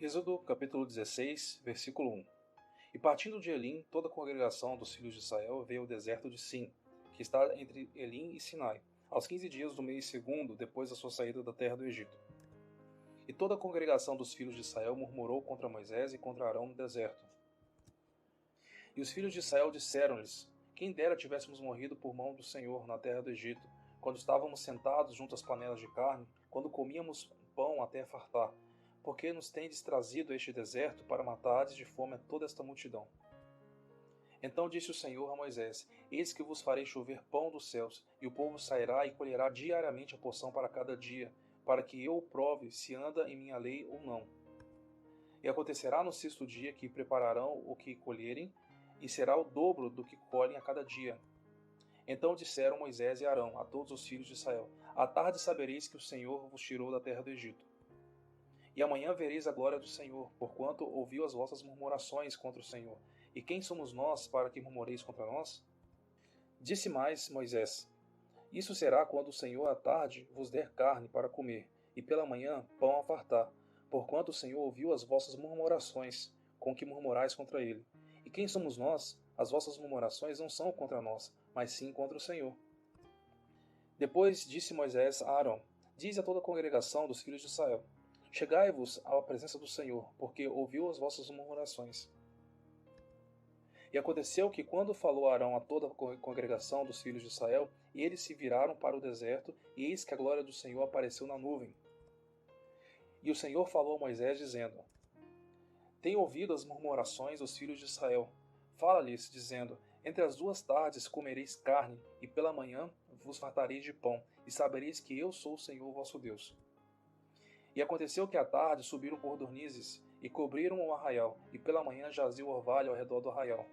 Êxodo capítulo 16, versículo 1. E partindo de Elim, toda a congregação dos filhos de Israel veio ao deserto de Sim, que está entre Elim e Sinai, aos 15 dias do mês segundo, depois da sua saída da terra do Egito. E toda a congregação dos filhos de Israel murmurou contra Moisés e contra Arão no deserto. E os filhos de Israel disseram-lhes: Quem dera tivéssemos morrido por mão do Senhor na terra do Egito, quando estávamos sentados junto às panelas de carne, quando comíamos pão até fartar. Porque nos tendes trazido a este deserto para matardes de fome a toda esta multidão? Então disse o Senhor a Moisés: Eis que vos farei chover pão dos céus, e o povo sairá e colherá diariamente a porção para cada dia, para que eu o prove se anda em minha lei ou não. E acontecerá no sexto dia que prepararão o que colherem, e será o dobro do que colhem a cada dia. Então disseram Moisés e Arão a todos os filhos de Israel: À tarde sabereis que o Senhor vos tirou da terra do Egito. E amanhã vereis a glória do Senhor, porquanto ouviu as vossas murmurações contra o Senhor. E quem somos nós para que murmureis contra nós? Disse mais Moisés: Isso será quando o Senhor à tarde vos der carne para comer, e pela manhã pão a fartar, porquanto o Senhor ouviu as vossas murmurações, com que murmurais contra ele. E quem somos nós? As vossas murmurações não são contra nós, mas sim contra o Senhor. Depois disse Moisés a Arão: Dize a toda a congregação dos filhos de Israel: Chegai-vos à presença do Senhor, porque ouviu as vossas murmurações. E aconteceu que, quando falou Arão a toda a congregação dos filhos de Israel, eles se viraram para o deserto, e eis que a glória do Senhor apareceu na nuvem. E o Senhor falou a Moisés, dizendo: Tenho ouvido as murmurações dos filhos de Israel. Fala-lhes, dizendo: Entre as duas tardes comereis carne, e pela manhã vos fartareis de pão, e sabereis que eu sou o Senhor vosso Deus. E aconteceu que à tarde subiram codornizes e cobriram o arraial, e pela manhã jazia o orvalho ao redor do arraial.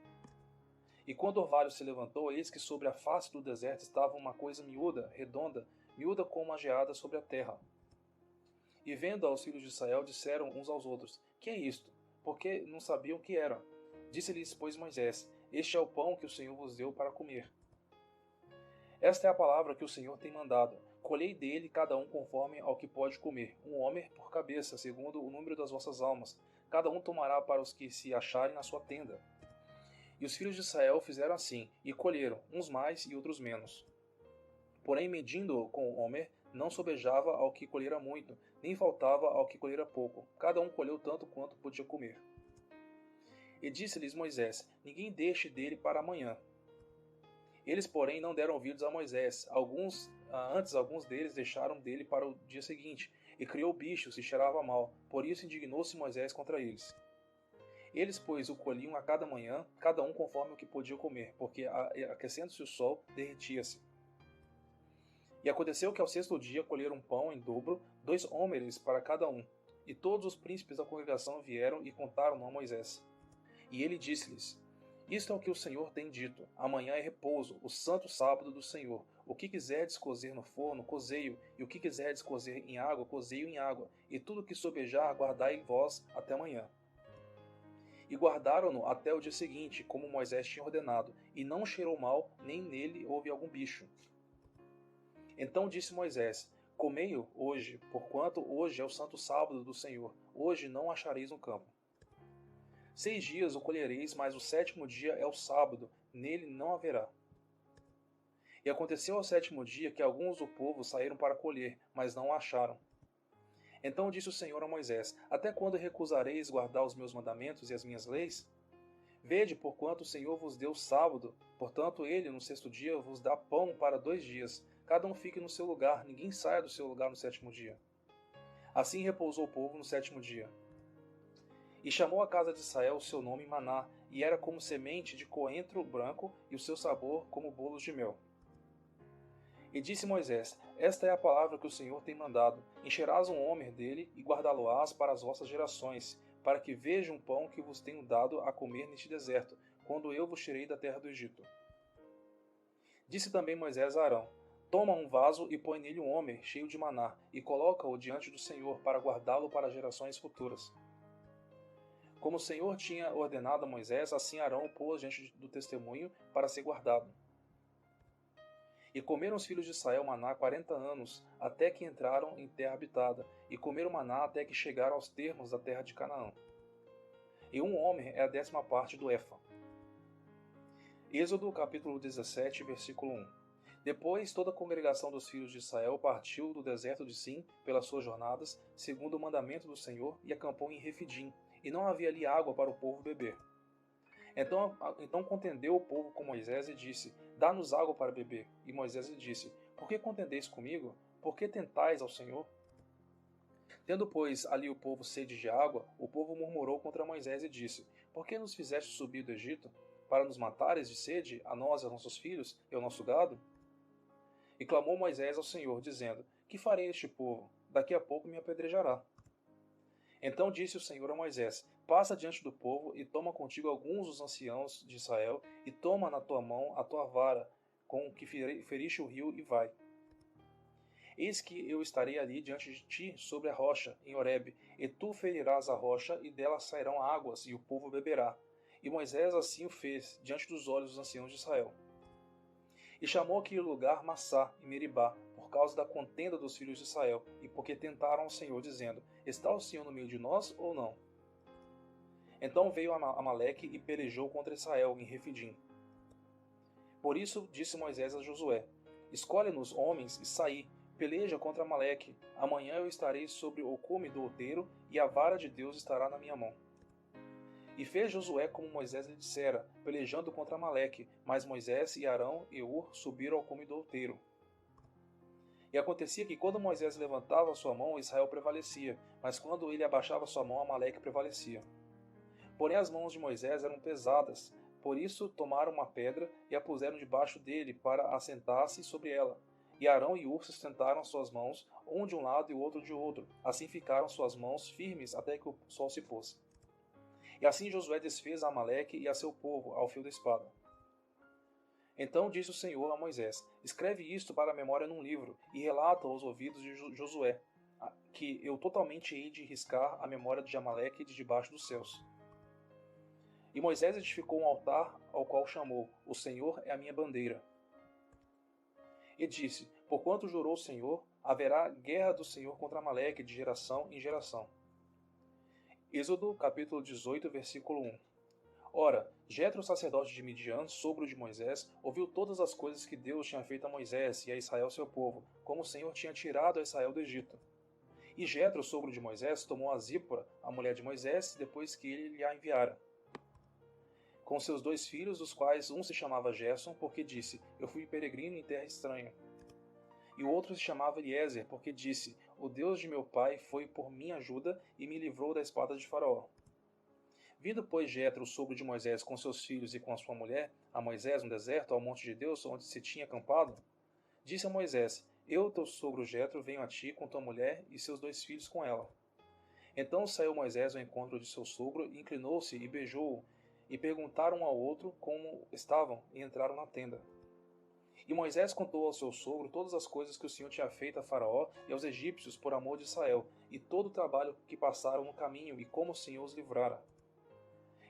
E quando o orvalho se levantou, eis que sobre a face do deserto estava uma coisa miúda, redonda, miúda como uma geada sobre a terra. E vendo aos filhos de Israel, disseram uns aos outros: Que é isto? Porque não sabiam o que era. Disse-lhes, pois, Moisés: Este é o pão que o Senhor vos deu para comer. Esta é a palavra que o Senhor tem mandado. Colhei dele cada um conforme ao que pode comer, um homem por cabeça, segundo o número das vossas almas. Cada um tomará para os que se acharem na sua tenda. E os filhos de Israel fizeram assim, e colheram, uns mais e outros menos. Porém, medindo com o homer, não sobejava ao que colhera muito, nem faltava ao que colhera pouco. Cada um colheu tanto quanto podia comer. E disse-lhes Moisés: Ninguém deixe dele para amanhã. Eles, porém, não deram ouvidos a Moisés. Antes, alguns deles deixaram dele para o dia seguinte, e criou bichos e cheirava mal. Por isso indignou-se Moisés contra eles. Eles, pois, o colhiam a cada manhã, cada um conforme o que podia comer, porque, aquecendo-se o sol, derretia-se. E aconteceu que ao sexto dia colheram pão em dobro, 2 hómeres para cada um. E todos os príncipes da congregação vieram e contaram a Moisés. E ele disse-lhes: Isto é o que o Senhor tem dito: Amanhã é repouso, o santo sábado do Senhor. O que quiserdes cozer no forno, cozei-o, e o que quiserdes cozer em água, cozei-o em água, e tudo que sobejar, guardai vós até amanhã. E guardaram-no até o dia seguinte, como Moisés tinha ordenado, e não cheirou mal, nem nele houve algum bicho. Então disse Moisés: Comei-o hoje, porquanto hoje é o santo sábado do Senhor. Hoje não o achareis no campo. 6 dias o colhereis, mas o 7º dia é o sábado, nele não haverá. E aconteceu ao 7º dia que alguns do povo saíram para colher, mas não o acharam. Então disse o Senhor a Moisés: Até quando recusareis guardar os meus mandamentos e as minhas leis? Vede, porquanto o Senhor vos deu sábado, portanto ele, no 6º dia, vos dá pão para 2 dias. Cada um fique no seu lugar, ninguém saia do seu lugar no 7º dia. Assim repousou o povo no 7º dia. E chamou a casa de Israel o seu nome Maná, e era como semente de coentro branco, e o seu sabor como bolos de mel. E disse Moisés: Esta é a palavra que o Senhor tem mandado: Encherás um homer dele, e guardá-lo-ás para as vossas gerações, para que vejam o pão que vos tenho dado a comer neste deserto, quando eu vos tirei da terra do Egito. Disse também Moisés a Arão: Toma um vaso e põe nele um homer cheio de maná, e coloca-o diante do Senhor, para guardá-lo para gerações futuras. Como o Senhor tinha ordenado a Moisés, assim Arão o pôs diante do testemunho para ser guardado. E comeram os filhos de Israel maná 40 anos, até que entraram em terra habitada, e comeram maná até que chegaram aos termos da terra de Canaã. E um homem é a 10ª parte do efa. Êxodo capítulo 17, versículo 1. Depois toda a congregação dos filhos de Israel partiu do deserto de Sim pelas suas jornadas, segundo o mandamento do Senhor, e acampou em Refidim, e não havia ali água para o povo beber. Então contendeu o povo com Moisés e disse: Dá-nos água para beber. E Moisés lhe disse: Por que contendeis comigo? Por que tentais ao Senhor? Tendo, pois, ali o povo sede de água, o povo murmurou contra Moisés e disse: Por que nos fizeste subir do Egito? Para nos matares de sede, a nós e aos nossos filhos, e ao nosso gado? E clamou Moisés ao Senhor, dizendo: Que farei a este povo? Daqui a pouco me apedrejará. Então disse o Senhor a Moisés: Passa diante do povo e toma contigo alguns dos anciãos de Israel, e toma na tua mão a tua vara, com que feriste o rio, e vai. Eis que eu estarei ali diante de ti sobre a rocha, em Horebe, e tu ferirás a rocha, e dela sairão águas, e o povo beberá. E Moisés assim o fez, diante dos olhos dos anciãos de Israel. E chamou aquele lugar Massá, em Meribá, por causa da contenda dos filhos de Israel, e porque tentaram ao Senhor, dizendo: Está o Senhor no meio de nós ou não? Então veio Amaleque e pelejou contra Israel em Refidim. Por isso disse Moisés a Josué: Escolhe-nos homens e saí, peleja contra Amaleque. Amanhã eu estarei sobre o cume do outeiro, e a vara de Deus estará na minha mão. E fez Josué como Moisés lhe dissera, pelejando contra Amaleque, mas Moisés e Arão e Ur subiram ao cume do outeiro. E acontecia que quando Moisés levantava sua mão, Israel prevalecia, mas quando ele abaixava sua mão, Amaleque prevalecia. Porém as mãos de Moisés eram pesadas, por isso tomaram uma pedra e a puseram debaixo dele para assentar-se sobre ela. E Arão e Ur sustentaram suas mãos, um de um lado e o outro de outro. Assim ficaram suas mãos firmes até que o sol se fosse. E assim Josué desfez a Amaleque e a seu povo ao fio da espada. Então disse o Senhor a Moisés: Escreve isto para a memória num livro, e relata aos ouvidos de Josué, que eu totalmente hei de riscar a memória de Amaleque de debaixo dos céus. E Moisés edificou um altar, ao qual chamou: O Senhor é a minha bandeira. E disse: Porquanto jurou o Senhor, haverá guerra do Senhor contra Amaleque de geração em geração. Êxodo capítulo 18, versículo 1. Ora, Jetro, sacerdote de Midian, sogro de Moisés, ouviu todas as coisas que Deus tinha feito a Moisés e a Israel seu povo, como o Senhor tinha tirado a Israel do Egito. E Jetro, sogro de Moisés, tomou a Zípora, a mulher de Moisés, depois que ele lhe a enviara, com seus 2 filhos, dos quais um se chamava Gerson, porque disse: Eu fui peregrino em terra estranha. E o outro se chamava Eliezer, porque disse: O Deus de meu pai foi por minha ajuda e me livrou da espada de Faraó. Vindo, pois, Jetro, o sogro de Moisés, com seus filhos e com a sua mulher, a Moisés no deserto, ao monte de Deus, onde se tinha acampado, disse a Moisés: Eu, teu sogro Jetro, venho a ti com tua mulher e seus 2 filhos com ela. Então saiu Moisés ao encontro de seu sogro, inclinou-se e beijou-o, e perguntaram um ao outro como estavam, e entraram na tenda. E Moisés contou ao seu sogro todas as coisas que o Senhor tinha feito a Faraó e aos egípcios por amor de Israel, e todo o trabalho que passaram no caminho, e como o Senhor os livrara.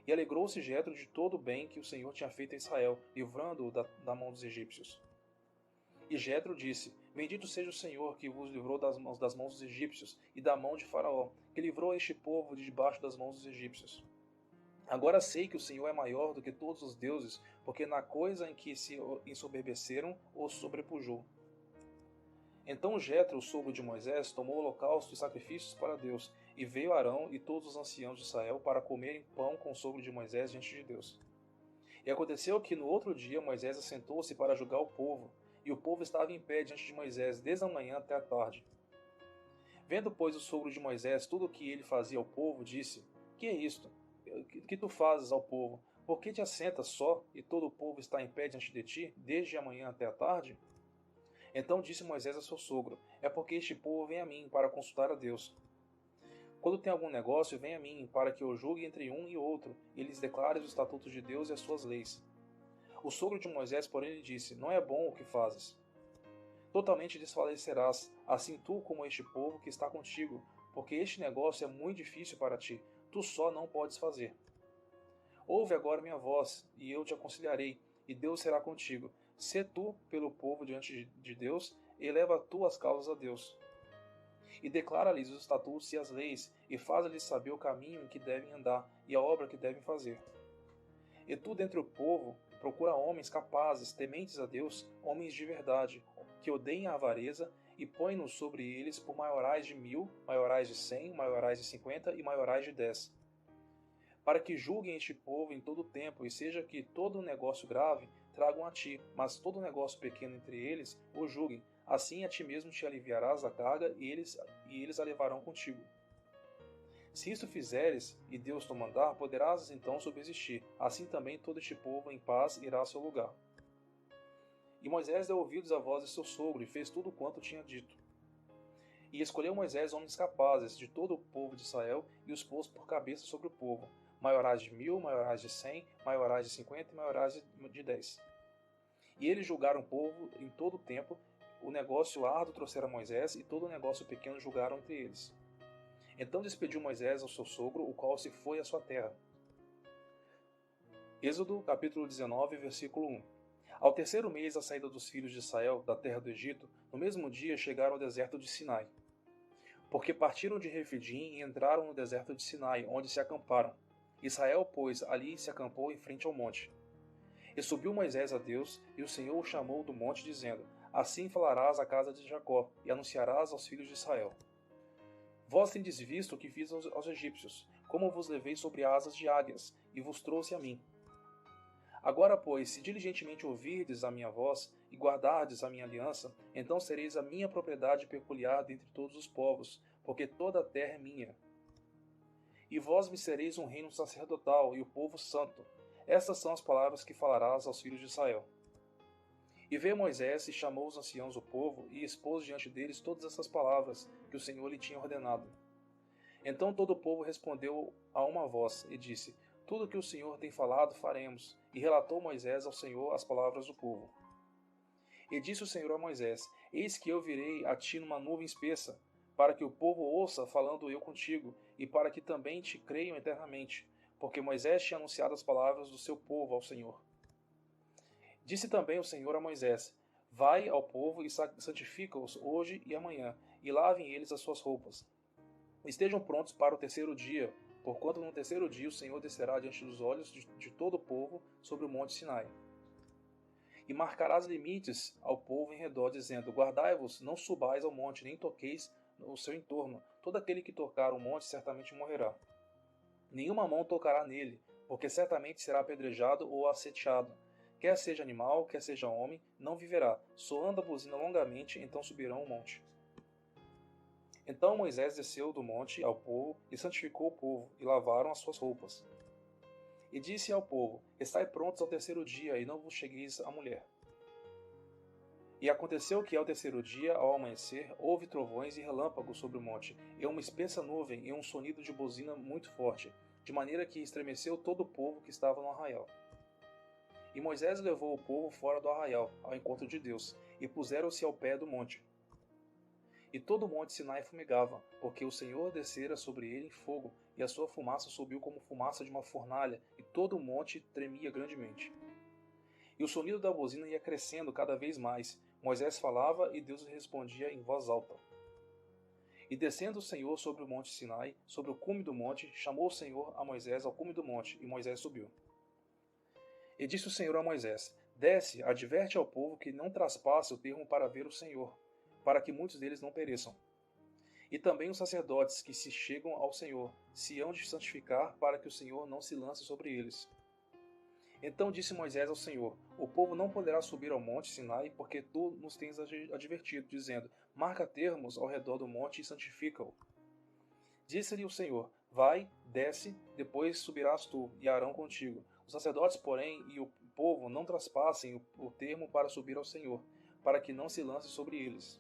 E alegrou-se Jetro de todo o bem que o Senhor tinha feito a Israel, livrando-o da mão dos egípcios. E Jetro disse: Bendito seja o Senhor que vos livrou das mãos dos egípcios e da mão de Faraó, que livrou este povo de debaixo das mãos dos egípcios. Agora sei que o Senhor é maior do que todos os deuses, porque na coisa em que se ensoberbeceram, os sobrepujou. Então Jetro, o sogro de Moisés, tomou holocausto e sacrifícios para Deus, e veio Arão e todos os anciãos de Israel para comerem pão com o sogro de Moisés diante de Deus. E aconteceu que no outro dia Moisés assentou-se para julgar o povo, e o povo estava em pé diante de Moisés desde a manhã até a tarde. Vendo, pois, o sogro de Moisés tudo o que ele fazia ao povo, disse: Que é isto? Que tu fazes ao povo? Por que te assentas só, e todo o povo está em pé diante de ti, desde a manhã até a tarde? Então disse Moisés a seu sogro: É porque este povo vem a mim para consultar a Deus. Quando tem algum negócio, vem a mim, para que eu julgue entre um e outro, e lhes declare os estatutos de Deus e as suas leis. O sogro de Moisés, porém, lhe disse: Não é bom o que fazes. Totalmente desfalecerás, assim tu como este povo que está contigo, porque este negócio é muito difícil para ti, tu só não podes fazer. Ouve agora minha voz, e eu te aconselharei, e Deus será contigo. Sê tu pelo povo diante de Deus, e leva tu as causas a Deus. E declara-lhes os estatutos e as leis, e faz-lhes saber o caminho em que devem andar, e a obra que devem fazer. E tu dentre o povo, procura homens capazes, tementes a Deus, homens de verdade, que odeiem a avareza, e põe-nos sobre eles por maiorais de 1000, maiorais de 100, maiorais de 50 e maiorais de 10. Para que julguem este povo em todo o tempo, e seja que todo negócio grave tragam a ti, mas todo negócio pequeno entre eles o julguem. Assim a ti mesmo te aliviarás da carga, e eles a levarão contigo. Se isto fizeres, e Deus te mandar, poderás então subsistir. Assim também todo este povo em paz irá ao seu lugar. E Moisés deu ouvidos à voz de seu sogro, e fez tudo quanto tinha dito. E escolheu Moisés homens capazes de todo o povo de Israel, e os pôs por cabeça sobre o povo, maiorais de 1000, maiorais de 100, maiorais de 50 e maiorais de 10. E eles julgaram o povo em todo o tempo. O negócio árduo trouxera Moisés, e todo o negócio pequeno julgaram entre eles. Então despediu Moisés ao seu sogro, o qual se foi à sua terra. Êxodo capítulo 19, versículo 1. Ao terceiro mês da saída dos filhos de Israel da terra do Egito, no mesmo dia chegaram ao deserto de Sinai. Porque partiram de Refidim e entraram no deserto de Sinai, onde se acamparam. Israel, pois, ali se acampou em frente ao monte. E subiu Moisés a Deus, e o Senhor o chamou do monte, dizendo: Assim falarás à casa de Jacó, e anunciarás aos filhos de Israel. Vós tendes visto o que fiz aos egípcios, como vos levei sobre asas de águias, e vos trouxe a mim. Agora, pois, se diligentemente ouvirdes a minha voz, e guardardes a minha aliança, então sereis a minha propriedade peculiar dentre todos os povos, porque toda a terra é minha. E vós me sereis um reino sacerdotal e o povo santo. Estas são as palavras que falarás aos filhos de Israel. E veio Moisés e chamou os anciãos do povo, e expôs diante deles todas essas palavras que o Senhor lhe tinha ordenado. Então todo o povo respondeu a uma voz, e disse: Tudo o que o Senhor tem falado, faremos. E relatou Moisés ao Senhor as palavras do povo. E disse o Senhor a Moisés: Eis que eu virei a ti numa nuvem espessa, para que o povo ouça falando eu contigo, e para que também te creiam eternamente, porque Moisés tinha anunciado as palavras do seu povo ao Senhor. Disse também o Senhor a Moisés: Vai ao povo e santifica-os hoje e amanhã, e lavem eles as suas roupas. Estejam prontos para o terceiro dia, porquanto no terceiro dia o Senhor descerá diante dos olhos de todo o povo sobre o monte Sinai. E marcarás limites ao povo em redor, dizendo: Guardai-vos, não subais ao monte, nem toqueis o seu entorno. Todo aquele que tocar o monte certamente morrerá. Nenhuma mão tocará nele, porque certamente será apedrejado ou asseteado. Quer seja animal, quer seja homem, não viverá. Soando a buzina longamente, então subirão o monte. Então Moisés desceu do monte ao povo e santificou o povo, e lavaram as suas roupas. E disse ao povo: Estai prontos ao terceiro dia, e não vos chegueis à mulher. E aconteceu que ao terceiro dia, ao amanhecer, houve trovões e relâmpagos sobre o monte, e uma espessa nuvem, e um sonido de buzina muito forte, de maneira que estremeceu todo o povo que estava no arraial. E Moisés levou o povo fora do arraial, ao encontro de Deus, e puseram-se ao pé do monte. E todo o monte Sinai fumegava, porque o Senhor descera sobre ele em fogo, e a sua fumaça subiu como fumaça de uma fornalha, e todo o monte tremia grandemente. E o sonido da buzina ia crescendo cada vez mais. Moisés falava, e Deus lhe respondia em voz alta. E descendo o Senhor sobre o monte Sinai, sobre o cume do monte, chamou o Senhor a Moisés ao cume do monte, e Moisés subiu. E disse o Senhor a Moisés: Desce, adverte ao povo que não traspasse o termo para ver o Senhor, para que muitos deles não pereçam. E também os sacerdotes que se chegam ao Senhor se hão de santificar, para que o Senhor não se lance sobre eles. Então disse Moisés ao Senhor: O povo não poderá subir ao monte Sinai, porque tu nos tens advertido, dizendo: Marca termos ao redor do monte e santifica-o. Disse-lhe o Senhor: Vai, desce, depois subirás tu, e Arão contigo. Os sacerdotes, porém, e o povo não traspassem o termo para subir ao Senhor, para que não se lance sobre eles.